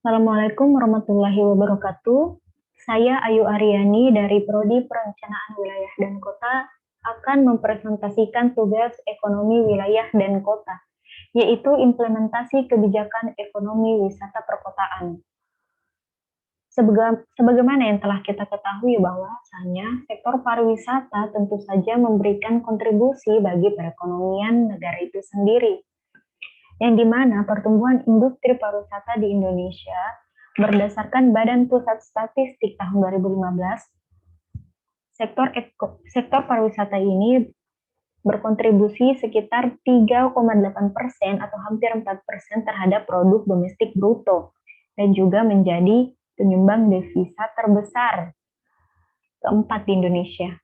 Assalamualaikum warahmatullahi wabarakatuh. Saya Ayu Aryani dari Prodi Perencanaan Wilayah dan Kota akan mempresentasikan tugas ekonomi wilayah dan kota, yaitu implementasi kebijakan ekonomi wisata perkotaan. Sebagaimana yang telah kita ketahui bahwasanya sektor pariwisata tentu saja memberikan kontribusi bagi perekonomian negara itu sendiri, yang dimana pertumbuhan industri pariwisata di Indonesia berdasarkan Badan Pusat Statistik tahun 2015, sektor pariwisata ini berkontribusi sekitar 3,8% atau hampir 4% terhadap produk domestik bruto dan juga menjadi penyumbang devisa terbesar keempat di Indonesia.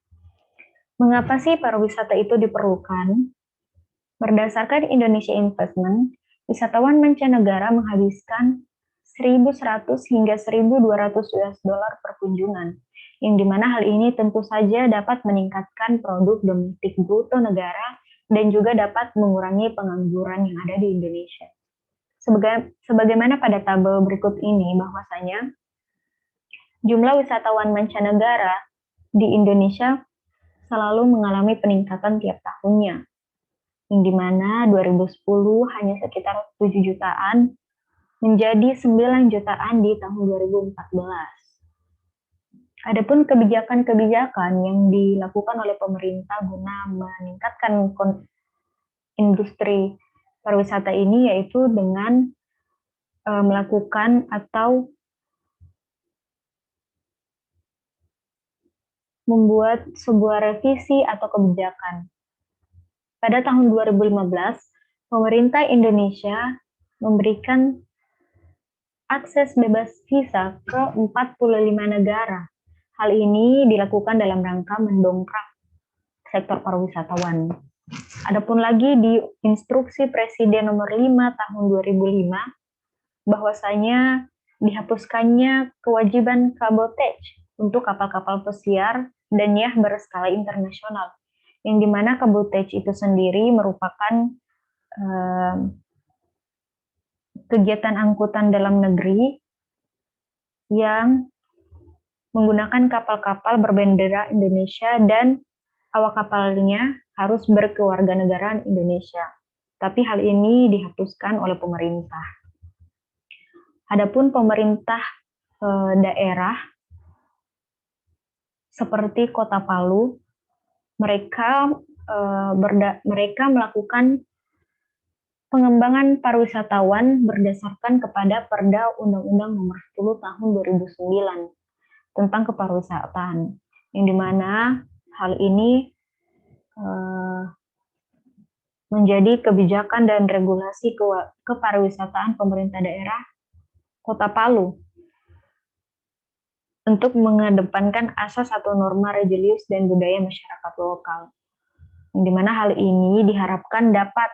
Mengapa sih pariwisata itu diperlukan? Berdasarkan Indonesia Investment, wisatawan mancanegara menghabiskan 1.100 hingga 1.200 US dollar per kunjungan, yang dimana hal ini tentu saja dapat meningkatkan produk domestik bruto negara dan juga dapat mengurangi pengangguran yang ada di Indonesia. Sebagaimana pada tabel berikut ini, bahwasanya jumlah wisatawan mancanegara di Indonesia selalu mengalami peningkatan tiap tahunnya, yang dimana 2010 hanya sekitar 7 jutaan menjadi 9 jutaan di tahun 2014. Adapun kebijakan-kebijakan yang dilakukan oleh pemerintah guna meningkatkan industri pariwisata ini yaitu dengan melakukan atau membuat sebuah revisi atau kebijakan. Pada tahun 2015, pemerintah Indonesia memberikan akses bebas visa ke 45 negara. Hal ini dilakukan dalam rangka mendongkrak sektor pariwisatawan. Adapun lagi di Instruksi Presiden nomor 5 tahun 2005, bahwasanya dihapuskannya kewajiban kabotage untuk kapal-kapal pesiar dan yah berskala internasional, yang dimana kabotage itu sendiri merupakan kegiatan angkutan dalam negeri yang menggunakan kapal-kapal berbendera Indonesia dan awak kapalnya harus berkewarganegaraan Indonesia. Tapi hal ini dihapuskan oleh pemerintah. Adapun pemerintah daerah seperti Kota Palu, mereka melakukan pengembangan pariwisatawan berdasarkan kepada Perda Undang-Undang Nomor 10 Tahun 2009 tentang kepariwisataan, yang dimana hal ini menjadi kebijakan dan regulasi kepariwisataan pemerintah daerah Kota Palu untuk mengedepankan asas atau norma religius dan budaya masyarakat lokal, yang dimana hal ini diharapkan dapat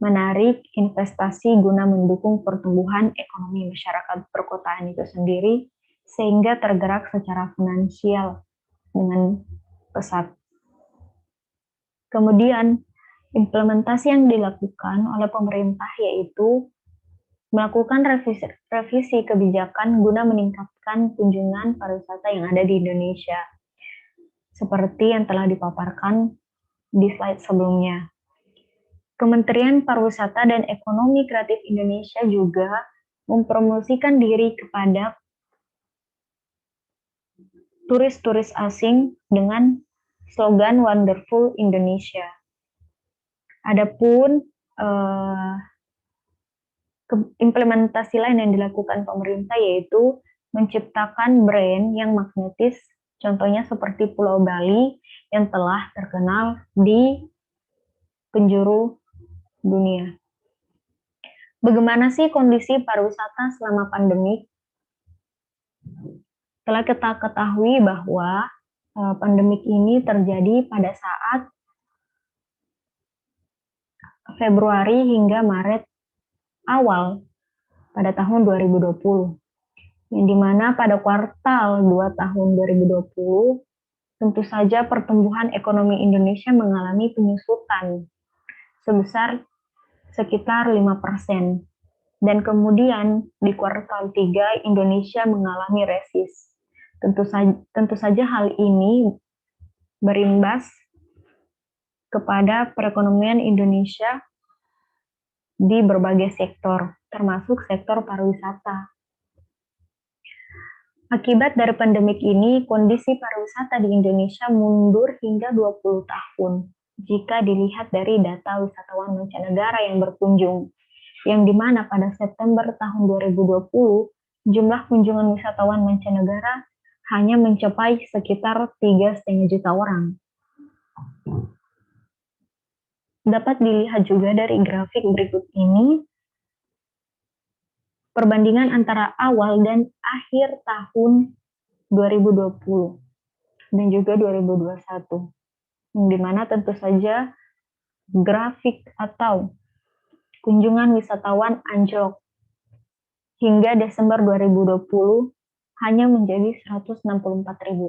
menarik investasi guna mendukung pertumbuhan ekonomi masyarakat perkotaan itu sendiri, sehingga tergerak secara finansial dengan pesat. Kemudian, implementasi yang dilakukan oleh pemerintah yaitu melakukan revisi kebijakan guna meningkatkan kunjungan pariwisata yang ada di Indonesia, seperti yang telah dipaparkan di slide sebelumnya. Kementerian Pariwisata dan Ekonomi Kreatif Indonesia juga mempromosikan diri kepada turis-turis asing dengan slogan Wonderful Indonesia. Adapun implementasi lain yang dilakukan pemerintah yaitu menciptakan brand yang magnetis, contohnya seperti Pulau Bali yang telah terkenal di penjuru dunia. Bagaimana sih kondisi pariwisata selama pandemi? Telah kita ketahui bahwa pandemik ini terjadi pada saat Februari hingga Maret awal pada tahun 2020, yang dimana pada kuartal 2 tahun 2020 tentu saja pertumbuhan ekonomi Indonesia mengalami penyusutan sebesar sekitar 5%. Dan kemudian di kuartal 3 Indonesia mengalami resis. Tentu saja hal ini berimbas kepada perekonomian Indonesia di berbagai sektor, termasuk sektor pariwisata. Akibat dari pandemik ini, kondisi pariwisata di Indonesia mundur hingga 20 tahun jika dilihat dari data wisatawan mancanegara yang berkunjung, yang dimana pada September tahun 2020, jumlah kunjungan wisatawan mancanegara hanya mencapai sekitar 3,5 juta orang. Dapat dilihat juga dari grafik berikut ini, perbandingan antara awal dan akhir tahun 2020 dan juga 2021, yang dimana tentu saja grafik atau kunjungan wisatawan anjlok hingga Desember 2020 hanya menjadi 164.000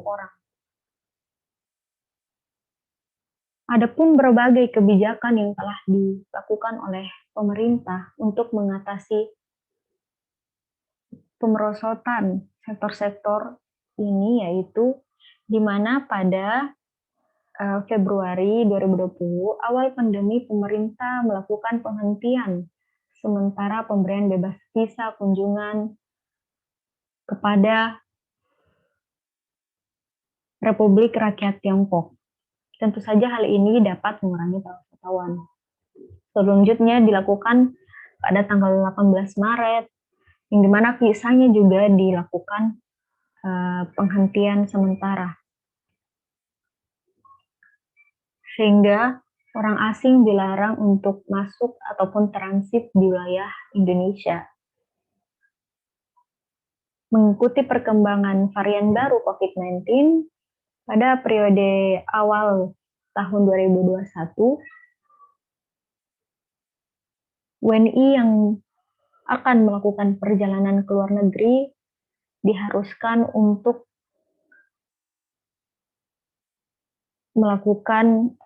orang. Adapun berbagai kebijakan yang telah dilakukan oleh pemerintah untuk mengatasi pemerosotan sektor-sektor ini, yaitu di mana pada Februari 2020, awal pandemi, pemerintah melakukan penghentian sementara pemberian bebas visa kunjungan kepada Republik Rakyat Tiongkok. Tentu saja hal ini dapat mengurangi para wisatawan. Selanjutnya dilakukan pada tanggal 18 Maret, yang dimana visanya juga dilakukan penghentian sementara. Sehingga orang asing dilarang untuk masuk ataupun transit di wilayah Indonesia. Mengikuti perkembangan varian baru COVID-19, pada periode awal tahun 2021, WNI yang akan melakukan perjalanan ke luar negeri diharuskan untuk melakukan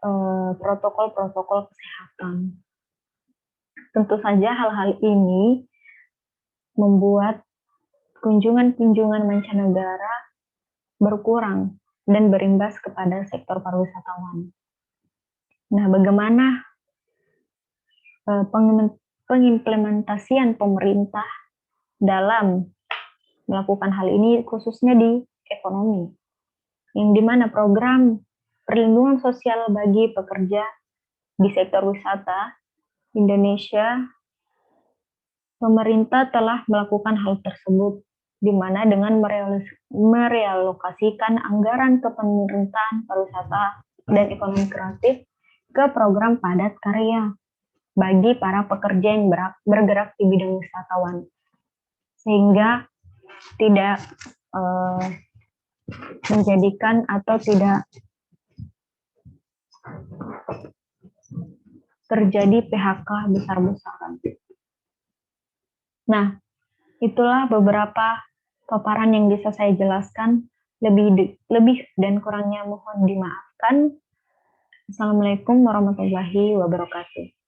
protokol-protokol kesehatan. Tentu saja hal-hal ini membuat kunjungan-kunjungan mancanegara berkurang dan berimbas kepada sektor pariwisatawan. Nah, bagaimana pengimplementasian pemerintah dalam melakukan hal ini, khususnya di ekonomi, yang dimana program perlindungan sosial bagi pekerja di sektor wisata Indonesia, pemerintah telah melakukan hal tersebut, di mana dengan merealokasikan anggaran kepemerintahan pariwisata dan ekonomi kreatif ke program padat karya bagi para pekerja yang bergerak di bidang wisatawan, sehingga tidak menjadikan atau tidak terjadi PHK besar-besaran. Nah, itulah beberapa paparan yang bisa saya jelaskan. Lebih dan kurangnya mohon dimaafkan. Assalamualaikum warahmatullahi wabarakatuh.